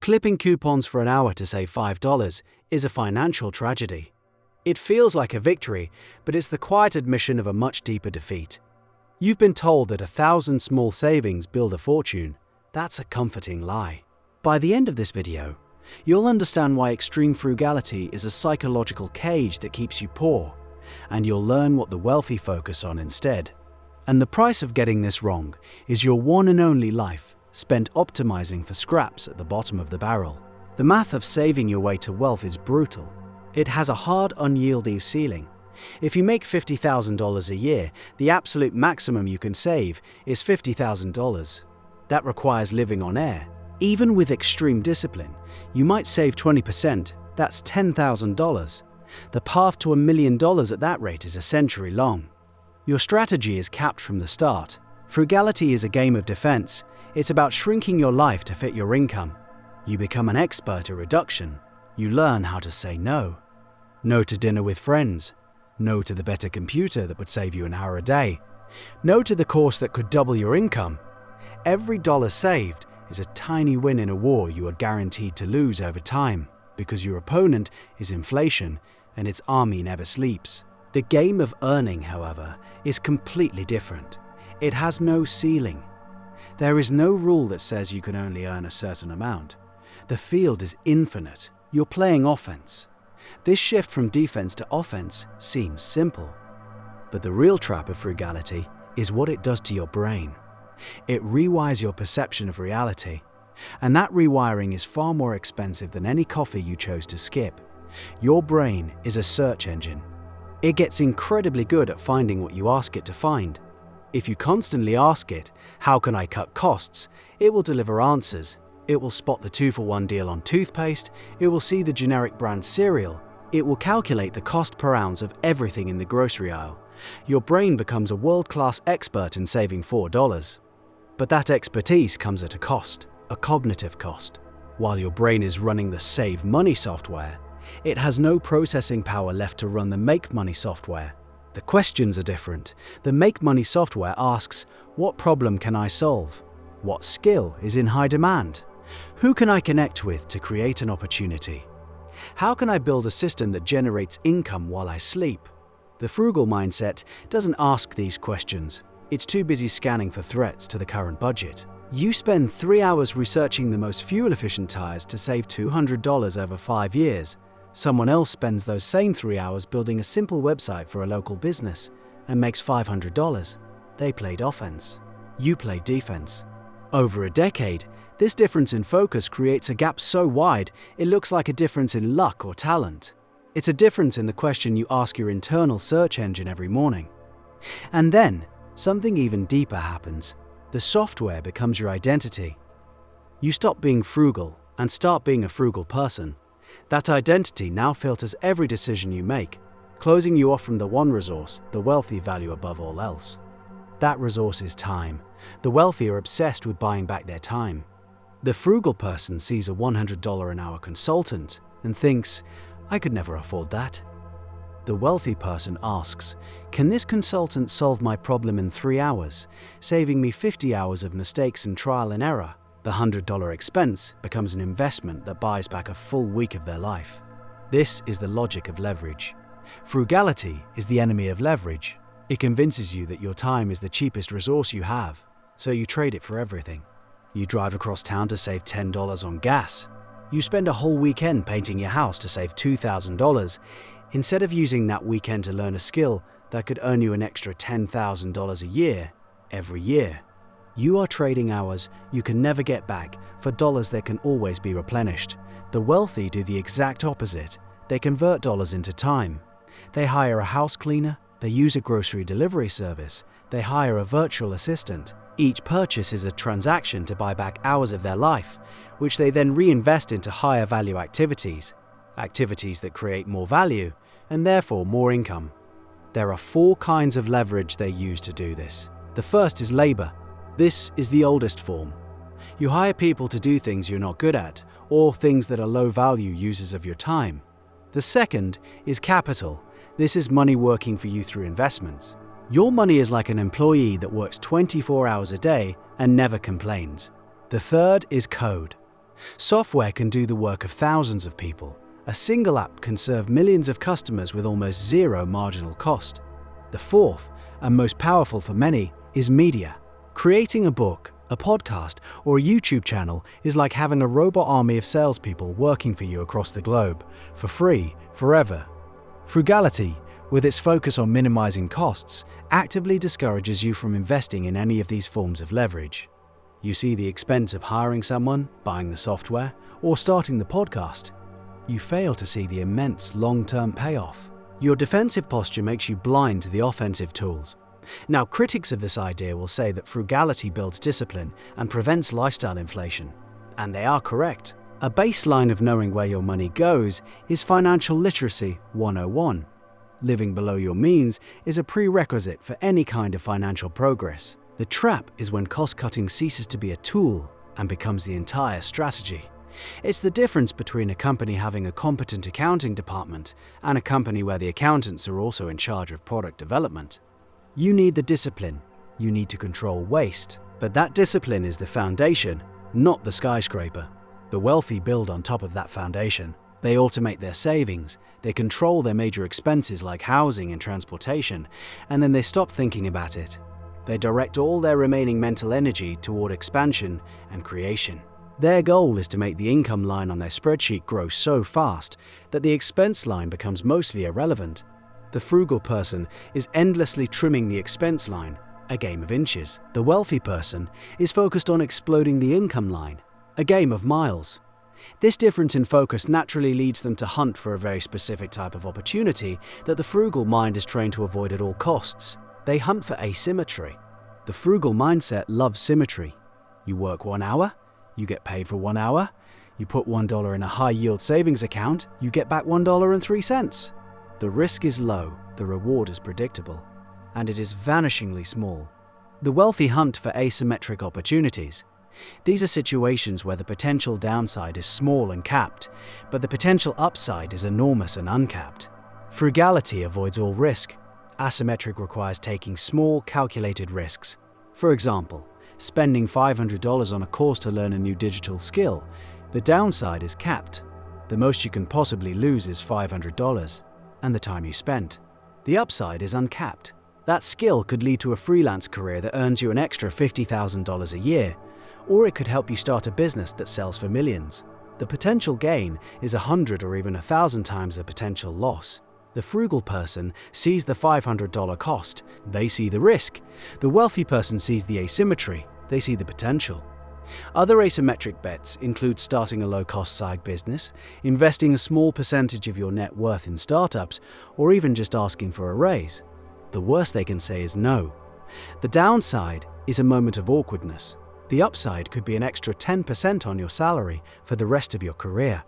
Clipping coupons for an hour to save $5 is a financial tragedy. It feels like a victory, but it's the quiet admission of a much deeper defeat. You've been told that 1,000 small savings build a fortune. That's a comforting lie. By the end of this video, you'll understand why extreme frugality is a psychological cage that keeps you poor, and you'll learn what the wealthy focus on instead. And the price of getting this wrong is your one and only life spent optimizing for scraps at the bottom of the barrel. The math of saving your way to wealth is brutal. It has a hard, unyielding ceiling. If you make $50,000 a year, the absolute maximum you can save is $50,000. That requires living on air. Even with extreme discipline, you might save 20%, that's $10,000. The path to $1 million at that rate is a century long. Your strategy is capped from the start. Frugality is a game of defense. It's about shrinking your life to fit your income. You become an expert at reduction. You learn how to say no. No to dinner with friends. No to the better computer that would save you an hour a day. No to the course that could double your income. Every dollar saved is a tiny win in a war you are guaranteed to lose over time, because your opponent is inflation and its army never sleeps. The game of earning, however, is completely different. It has no ceiling. There is no rule that says you can only earn a certain amount. The field is infinite. You're playing offense. This shift from defense to offense seems simple. But the real trap of frugality is what it does to your brain. It rewires your perception of reality. And that rewiring is far more expensive than any coffee you chose to skip. Your brain is a search engine. It gets incredibly good at finding what you ask it to find. If you constantly ask it, "How can I cut costs?" it will deliver answers. It will spot the 2-for-1 deal on toothpaste. It will see the generic brand cereal. It will calculate the cost per ounce of everything in the grocery aisle. Your brain becomes a world-class expert in saving $4. But that expertise comes at a cost, a cognitive cost. While your brain is running the Save Money software, it has no processing power left to run the Make Money software. The questions are different. The Make Money software asks, what problem can I solve? What skill is in high demand? Who can I connect with to create an opportunity? How can I build a system that generates income while I sleep? The frugal mindset doesn't ask these questions. It's too busy scanning for threats to the current budget. You spend 3 hours researching the most fuel-efficient tires to save $200 over 5 years. Someone else spends those same 3 hours building a simple website for a local business and makes $500. They played offense. You played defense. Over a decade, this difference in focus creates a gap so wide it looks like a difference in luck or talent. It's a difference in the question you ask your internal search engine every morning. And then, something even deeper happens. The software becomes your identity. You stop being frugal and start being a frugal person. That identity now filters every decision you make, closing you off from the one resource the wealthy value above all else. That resource is time. The wealthy are obsessed with buying back their time. The frugal person sees a $100 an hour consultant and thinks, I could never afford that. The wealthy person asks, can this consultant solve my problem in 3 hours, saving me 50 hours of mistakes and trial and error? The $100 expense becomes an investment that buys back a full week of their life. This is the logic of leverage. Frugality is the enemy of leverage. It convinces you that your time is the cheapest resource you have, so you trade it for everything. You drive across town to save $10 on gas. You spend a whole weekend painting your house to save $2,000, instead of using that weekend to learn a skill that could earn you an extra $10,000 a year, every year. You are trading hours you can never get back for dollars that can always be replenished. The wealthy do the exact opposite. They convert dollars into time. They hire a house cleaner, they use a grocery delivery service, they hire a virtual assistant. Each purchase is a transaction to buy back hours of their life, which they then reinvest into higher value activities. Activities that create more value and therefore more income. There are 4 kinds of leverage they use to do this. The first is labor. This is the oldest form. You hire people to do things you're not good at, or things that are low-value uses of your time. The second is capital. This is money working for you through investments. Your money is like an employee that works 24 hours a day and never complains. The third is code. Software can do the work of thousands of people. A single app can serve millions of customers with almost zero marginal cost. The fourth, and most powerful for many, is media. Creating a book, a podcast, or a YouTube channel is like having a robot army of salespeople working for you across the globe, for free, forever. Frugality, with its focus on minimizing costs, actively discourages you from investing in any of these forms of leverage. You see the expense of hiring someone, buying the software, or starting the podcast. You fail to see the immense long-term payoff. Your defensive posture makes you blind to the offensive tools. Now, critics of this idea will say that frugality builds discipline and prevents lifestyle inflation. And they are correct. A baseline of knowing where your money goes is Financial Literacy 101. Living below your means is a prerequisite for any kind of financial progress. The trap is when cost-cutting ceases to be a tool and becomes the entire strategy. It's the difference between a company having a competent accounting department and a company where the accountants are also in charge of product development. You need the discipline. You need to control waste. But that discipline is the foundation, not the skyscraper. The wealthy build on top of that foundation. They automate their savings, they control their major expenses like housing and transportation, and then they stop thinking about it. They direct all their remaining mental energy toward expansion and creation. Their goal is to make the income line on their spreadsheet grow so fast that the expense line becomes mostly irrelevant. The frugal person is endlessly trimming the expense line, a game of inches. The wealthy person is focused on exploding the income line, a game of miles. This difference in focus naturally leads them to hunt for a very specific type of opportunity that the frugal mind is trained to avoid at all costs. They hunt for asymmetry. The frugal mindset loves symmetry. You work 1 hour, you get paid for 1 hour. You put $1 in a high-yield savings account, you get back $1.03. The risk is low, the reward is predictable, and it is vanishingly small. The wealthy hunt for asymmetric opportunities. These are situations where the potential downside is small and capped, but the potential upside is enormous and uncapped. Frugality avoids all risk. Asymmetric requires taking small, calculated risks. For example, spending $500 on a course to learn a new digital skill. The downside is capped. The most you can possibly lose is $500, and the time you spent. The upside is uncapped. That skill could lead to a freelance career that earns you an extra $50,000 a year, or it could help you start a business that sells for millions. The potential gain is 100 or even 1,000 times the potential loss. The frugal person sees the $500 cost. They see the risk. The wealthy person sees the asymmetry. They see the potential. Other asymmetric bets include starting a low-cost side business, investing a small percentage of your net worth in startups, or even just asking for a raise. The worst they can say is no. The downside is a moment of awkwardness. The upside could be an extra 10% on your salary for the rest of your career.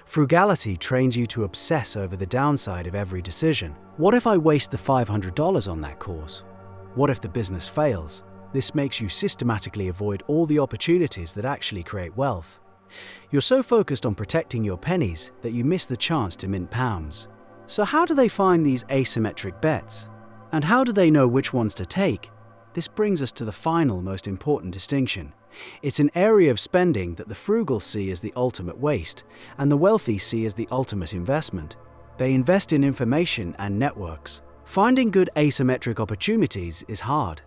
Frugality trains you to obsess over the downside of every decision. What if I waste the $500 on that course? What if the business fails? This makes you systematically avoid all the opportunities that actually create wealth. You're so focused on protecting your pennies that you miss the chance to mint pounds. So how do they find these asymmetric bets? And how do they know which ones to take? This brings us to the final, most important distinction. It's an area of spending that the frugal see as the ultimate waste, and the wealthy see as the ultimate investment. They invest in information and networks. Finding good asymmetric opportunities is hard.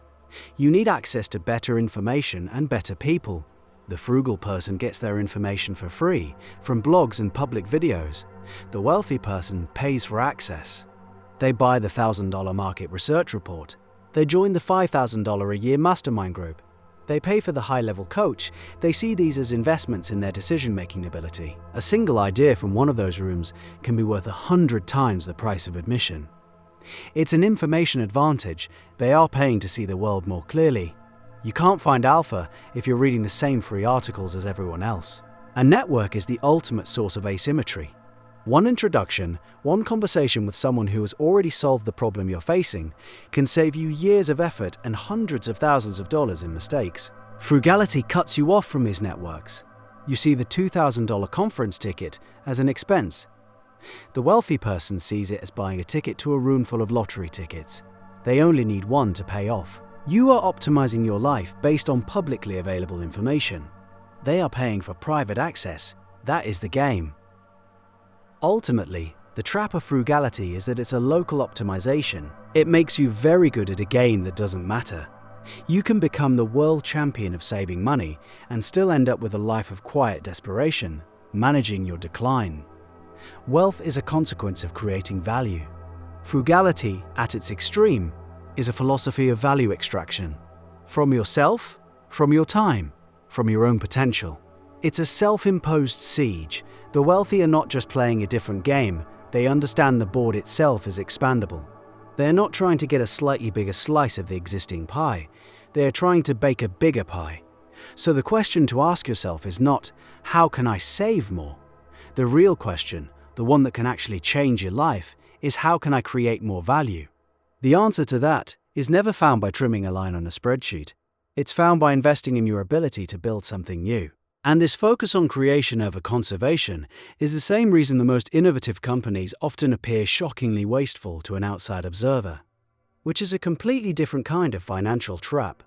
You need access to better information and better people. The frugal person gets their information for free, from blogs and public videos. The wealthy person pays for access. They buy the $1,000 market research report. They join the $5,000 a year mastermind group. They pay for the high-level coach. They see these as investments in their decision-making ability. A single idea from one of those rooms can be worth 100 times the price of admission. It's an information advantage. They are paying to see the world more clearly. You can't find alpha if you're reading the same free articles as everyone else. A network is the ultimate source of asymmetry. One introduction, one conversation with someone who has already solved the problem you're facing can save you years of effort and hundreds of thousands of dollars in mistakes. Frugality cuts you off from these networks. You see the $2,000 conference ticket as an expense. The wealthy person sees it as buying a ticket to a room full of lottery tickets. They only need one to pay off. You are optimizing your life based on publicly available information. They are paying for private access. That is the game. Ultimately, the trap of frugality is that it's a local optimization. It makes you very good at a game that doesn't matter. You can become the world champion of saving money and still end up with a life of quiet desperation, managing your decline. Wealth is a consequence of creating value. Frugality, at its extreme, is a philosophy of value extraction. From yourself, from your time, from your own potential. It's a self-imposed siege. The wealthy are not just playing a different game, they understand the board itself is expandable. They're not trying to get a slightly bigger slice of the existing pie. They're trying to bake a bigger pie. So the question to ask yourself is not, how can I save more? The real question, the one that can actually change your life, is how can I create more value? The answer to that is never found by trimming a line on a spreadsheet. It's found by investing in your ability to build something new. And this focus on creation over conservation is the same reason the most innovative companies often appear shockingly wasteful to an outside observer, which is a completely different kind of financial trap.